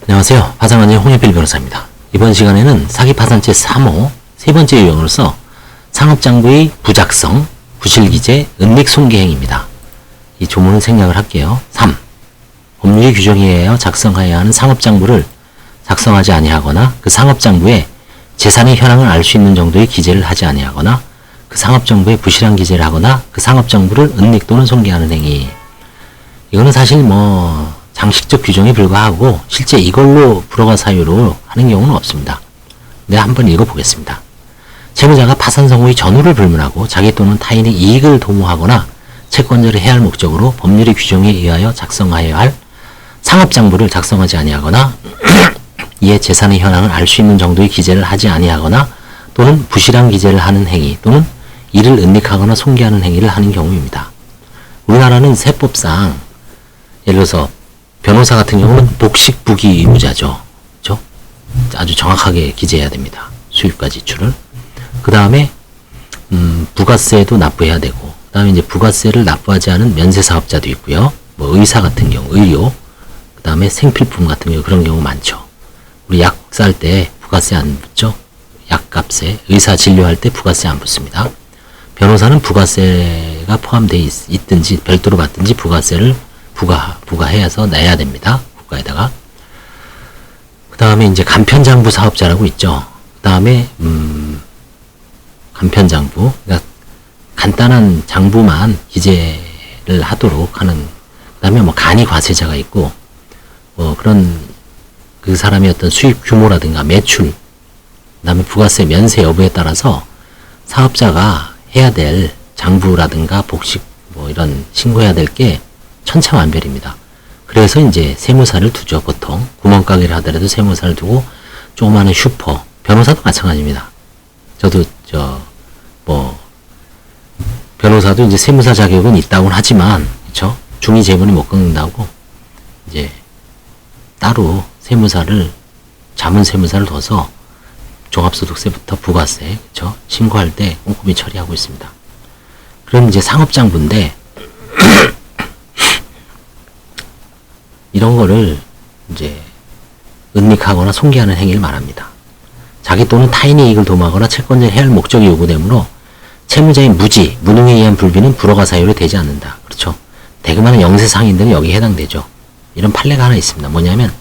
안녕하세요. 파산관계 홍익필 변호사입니다. 이번 시간에는 사기 파산죄 3호 세 번째 유형으로서 상업장부의 부작성, 부실기재, 은닉손괴행입니다. 이 조문을 생략을 할게요. 3. 법률이 규정에 의하여 작성하여야 하는 상업장부를 작성하지 아니하거나 그 상업장부에 재산의 현황을 알 수 있는 정도의 기재를 하지 아니하거나 그 상업정부에 부실한 기재를 하거나 그 상업정부를 은닉 또는 손괴하는 행위. 이거는 사실 장식적 규정에 불과하고 실제 이걸로 불허가 사유로 하는 경우는 없습니다. 내가 한번 읽어보겠습니다. 채무자가 파산 선고의 전후를 불문하고 자기 또는 타인의 이익을 도모하거나 채권자를 해할 목적으로 법률의 규정에 의하여 작성하여야 할 상업장부를 작성하지 아니하거나 이에 재산의 현황을 알 수 있는 정도의 기재를 하지 아니하거나 또는 부실한 기재를 하는 행위 또는 이를 은닉하거나 손괴하는 행위를 하는 경우입니다. 우리나라는 세법상 예를 들어서 변호사 같은 경우는 복식부기 의무자죠. 그렇죠? 아주 정확하게 기재해야 됩니다. 수입과 지출을. 그 다음에 부가세도 납부해야 되고, 그 다음에 이제 부가세를 납부하지 않은 면세사업자도 있고요. 의사 같은 경우, 의료, 그 다음에 생필품 같은 경우 그런 경우 많죠. 우리 약 살 때 부가세 안 붙죠? 약값에. 의사 진료할 때 부가세 안 붙습니다. 변호사는 부가세가 포함되어 있든지 별도로 받든지 부가세를 부과해서 내야 됩니다. 국가에다가. 그 다음에 이제 간편장부 사업자라고 있죠. 그 다음에 간편장부, 그러니까 간단한 장부만 기재를 하도록 하는. 그 다음에 간이 과세자가 있고, 그런 그 사람의 어떤 수입 규모라든가 매출, 그 다음에 부가세 면세 여부에 따라서 사업자가 해야 될 장부라든가 복식 이런 신고해야 될 게 천차만별입니다. 그래서 이제 세무사를 두죠. 보통 구멍가게를 하더라도 세무사를 두고 조그마한 슈퍼, 변호사도 마찬가지입니다. 저도 변호사도 이제 세무사 자격은 있다고는 하지만, 그렇죠? 중위 재본이 못 깎는다고 이제 따로 자문세무사를 둬서 종합소득세부터 부가세, 그렇죠? 신고할 때 꼼꼼히 처리하고 있습니다. 그럼 이제 상업장부인데 이런 거를 이제 은닉하거나 손괴하는 행위를 말합니다. 자기 또는 타인의 이익을 도모하거나 채권자를 해야 할 목적이 요구되므로 채무자의 무지, 무능에 의한 불비는 불허가 사유로 되지 않는다. 그렇죠? 대금하는 영세 상인들은 여기에 해당되죠. 이런 판례가 하나 있습니다. 뭐냐면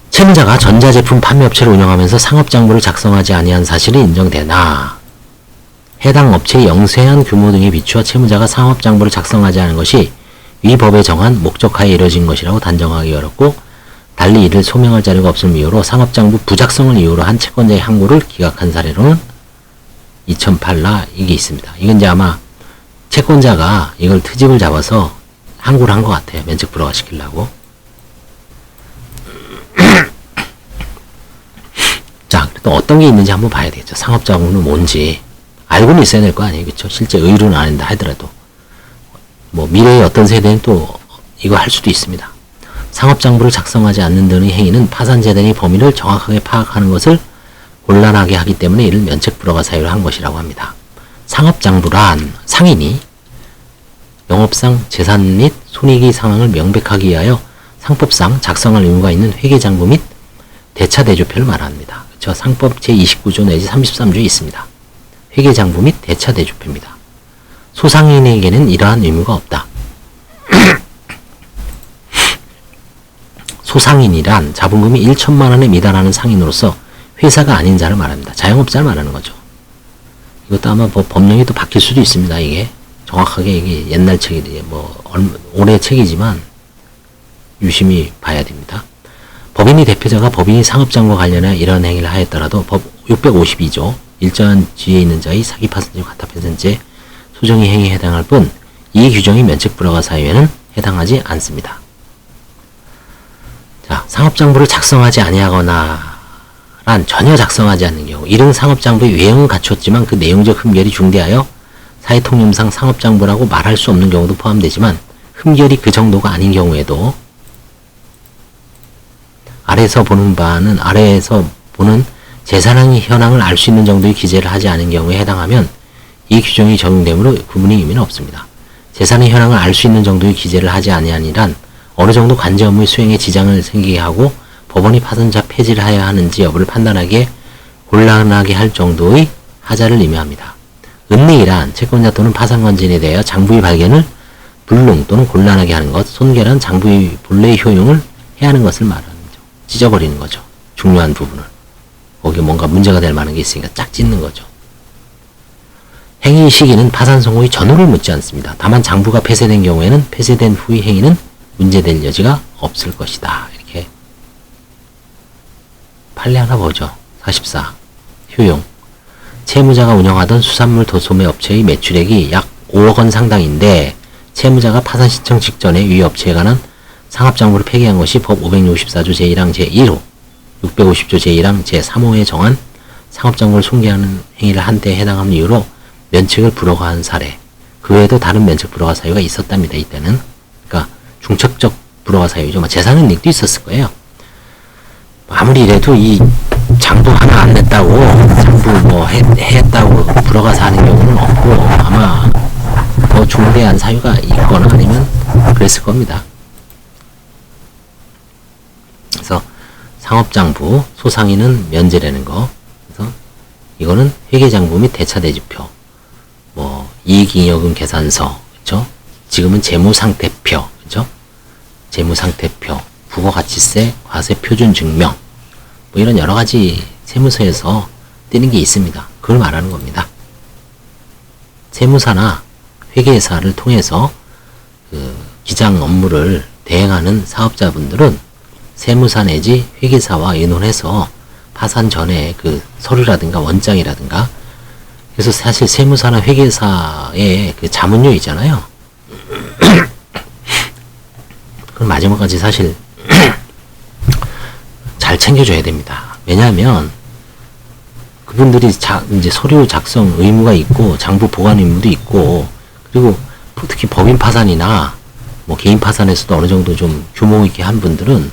채무자가 전자제품 판매업체를 운영하면서 상업장부를 작성하지 아니한 사실이 인정되나 해당 업체의 영세한 규모 등에 비추어 채무자가 상업장부를 작성하지 않은 것이 위 법에 정한 목적하에 이뤄진 것이라고 단정하기 어렵고 달리 이를 소명할 자료가 없음 이유로 상업장부 부작성을 이유로 한 채권자의 항고를 기각한 사례로는 2008라 이게 있습니다. 이건 이제 아마 채권자가 이걸 트집을 잡아서 항고를 한 것 같아요. 면책 불허가 시키려고. 자, 또 어떤 게 있는지 한번 봐야 되겠죠. 상업장부는 뭔지 알고는 있어야 될 거 아니에요. 그렇죠? 실제 의료는 안 한다 하더라도 미래의 어떤 세대는 또 이거 할 수도 있습니다. 상업장부를 작성하지 않는 등의 행위는 파산재단의 범위를 정확하게 파악하는 것을 곤란하게 하기 때문에 이를 면책불허가 사유로 한 것이라고 합니다. 상업장부란 상인이 영업상 재산 및 손익의 상황을 명백하기 위하여 상법상 작성할 의무가 있는 회계장부 및 대차대조표를 말합니다. 그렇죠? 상법 제29조 내지 33조에 있습니다. 회계장부 및 대차대조표입니다. 소상인에게는 이러한 의무가 없다. 소상인이란 자본금이 1천만 원에 미달하는 상인으로서 회사가 아닌 자를 말합니다. 자영업자를 말하는 거죠. 이것도 아마 법령이 또 바뀔 수도 있습니다. 이게 정확하게 이게 옛날 책이 올해 책이지만 유심히 봐야 됩니다. 법인의 대표자가 법인이 상업장과 관련하여 이러한 행위를 하였더라도 법 652조 일정한 지위에 있는 자의 사기 파산죄 가타파산죄 소정의 행위에 해당할 뿐 이 규정이 면책불허가 사유에는 해당하지 않습니다. 자, 상업장부를 작성하지 아니하거나 란 전혀 작성하지 않는 경우 이런 상업장부의 외형은 갖췄지만 그 내용적 흠결이 중대하여 사회통념상 상업장부라고 말할 수 없는 경우도 포함되지만 흠결이 그 정도가 아닌 경우에도 아래에서 보는 재산의 현황을 알 수 있는 정도의 기재를 하지 않은 경우에 해당하면 이 규정이 적용되므로 구분의 의미는 없습니다. 재산의 현황을 알 수 있는 정도의 기재를 하지 아니하니란 어느 정도 관제 업무의 수행에 지장을 생기게 하고 법원이 파산자 폐지를 하여야 하는지 여부를 판단하기에 곤란하게 할 정도의 하자를 의미합니다. 은닉이란 채권자 또는 파산관진에 대하여 장부의 발견을 불능 또는 곤란하게 하는 것, 손괴란 장부의 본래의 효용을 해하는 것을 말하는 거죠. 찢어버리는 거죠. 중요한 부분을. 거기에 뭔가 문제가 될 만한 게 있으니까 쫙 찢는 거죠. 행위 시기는 파산 선고의 전후를 묻지 않습니다. 다만 장부가 폐쇄된 경우에는 폐쇄된 후의 행위는 문제될 여지가 없을 것이다. 이렇게. 판례 하나 보죠. 44. 효용. 채무자가 운영하던 수산물 도소매 업체의 매출액이 약 5억 원 상당인데 채무자가 파산 신청 직전에 위 업체에 관한 상합장부를 폐기한 것이 법 564조 제1항 제1호, 650조 제1항 제3호에 정한 상합장부를 손괴하는 행위를 한 때에 해당하는 이유로 면책을 불허한 사례. 그 외에도 다른 면책 불허가 사유가 있었답니다. 이때는. 그러니까 중첩적 불허가 사유죠. 재산 은닉도 있었을 거예요. 아무리 이래도 이 장부 하나 안 냈다고 장부 뭐 했다고 불허가 사는 경우는 없고 아마 더 중대한 사유가 있거나 아니면 그랬을 겁니다. 그래서 상업장부 소상인은 면제라는 거. 그래서 이거는 회계장부 및 대차대지표, 뭐 이익잉여금 계산서, 그렇죠? 지금은 재무상태표, 그렇죠? 재무상태표, 부가가치세, 과세표준증명, 뭐 이런 여러 가지 세무서에서 뜨는 게 있습니다. 그걸 말하는 겁니다. 세무사나 회계사를 통해서 그 기장 업무를 대행하는 사업자분들은 세무사 내지 회계사와 의논해서 파산 전에 그 서류라든가 원장이라든가, 그래서 사실 세무사나 회계사의 그 자문료 있잖아요. 그건 마지막까지 사실 잘 챙겨줘야 됩니다. 왜냐하면 그분들이 이제 서류 작성 의무가 있고 장부 보관 의무도 있고, 그리고 특히 법인 파산이나 뭐 개인 파산에서도 어느 정도 좀 규모 있게 한 분들은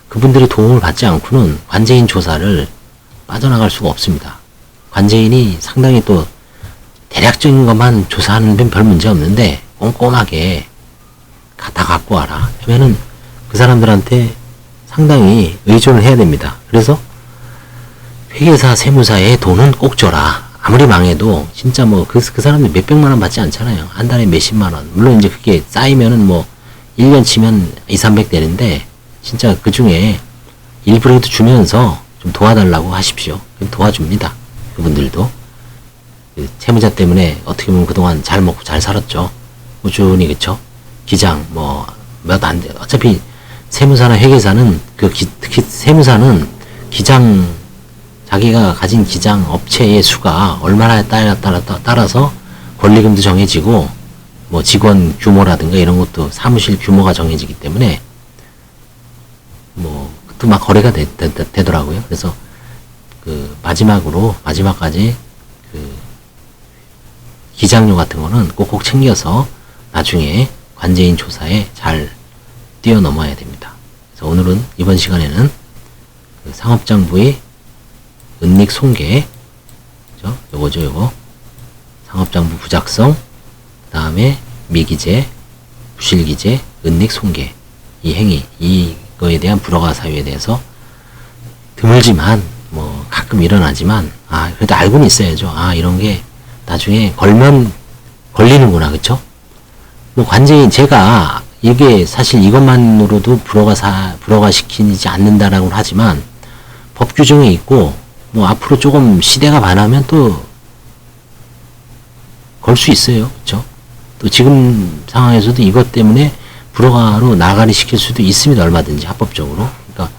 그분들이 도움을 받지 않고는 관제인 조사를 빠져나갈 수가 없습니다. 관제인이 상당히 또 대략적인 것만 조사하는 데는 별 문제 없는데 꼼꼼하게 다 갖고 와라 하면은 그 사람들한테 상당히 의존을 해야 됩니다. 그래서 회계사, 세무사의 돈은 꼭 줘라. 아무리 망해도 진짜 뭐 그 사람들 몇백만 원 받지 않잖아요. 한 달에 몇십만 원. 물론 이제 그게 쌓이면은 뭐 1년 치면 2, 300 되는데 진짜 그 중에 일부라도 주면서 좀 도와달라고 하십시오. 그럼 도와줍니다. 그분들도. 그 채무자 때문에 어떻게 보면 그동안 잘 먹고 잘 살았죠. 꾸준히, 그쵸? 기장, 뭐, 몇 안 돼. 어차피 세무사나 회계사는, 특히 세무사는 기장, 자기가 가진 기장 업체의 수가 얼마나에 따라서 권리금도 정해지고, 뭐 직원 규모라든가 이런 것도 사무실 규모가 정해지기 때문에, 뭐, 또 막 거래가 되더라고요. 그래서, 그, 마지막까지, 그, 기장료 같은 거는 꼭꼭 챙겨서 나중에 관제인 조사에 잘 뛰어넘어야 됩니다. 그래서 오늘은 이번 시간에는 그 상업장부의 은닉 손괴, 그죠? 요거죠, 요거. 상업장부 부작성, 그 다음에 미기재, 부실기재, 은닉 손괴. 이 행위, 이거에 대한 불허가 사유에 대해서 드물지만, 뭐, 가끔 일어나지만, 그래도 알고는 있어야죠. 이런 게 나중에 걸면 걸리는구나, 그쵸? 뭐 관제인 제가 이게 사실 이것만으로도 불허가 시키지 않는다라고 하지만 법 규정에 있고 뭐 앞으로 조금 시대가 변하면 또 걸 수 있어요, 그쵸? 또 지금 상황에서도 이것 때문에 불허가로 나가리 시킬 수도 있습니다, 얼마든지 합법적으로. 그러니까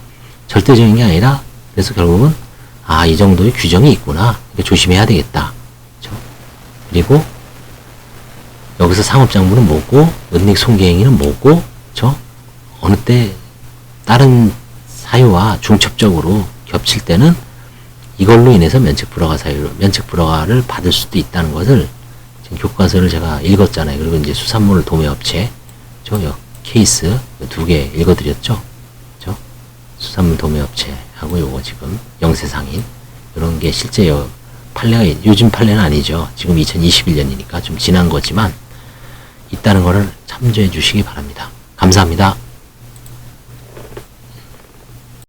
절대적인 게 아니라 그래서 결국은 이 정도의 규정이 있구나, 조심해야 되겠다. 그리고 여기서 상업장부는 뭐고 은닉 손괴행위는 뭐고, 그쵸? 어느 때 다른 사유와 중첩적으로 겹칠 때는 이걸로 인해서 면책 불허가를 받을 수도 있다는 것을 지금 교과서를 제가 읽었잖아요. 그리고 이제 수산물 도매업체 케이스 2개 읽어드렸죠. 그쵸? 수산물 도매업체하고 요거 지금 영세상인 이런 게 실제 판례가, 요즘 판례는 아니죠. 지금 2021년이니까 좀 지난 거지만 있다는 거를 참조해 주시기 바랍니다. 감사합니다.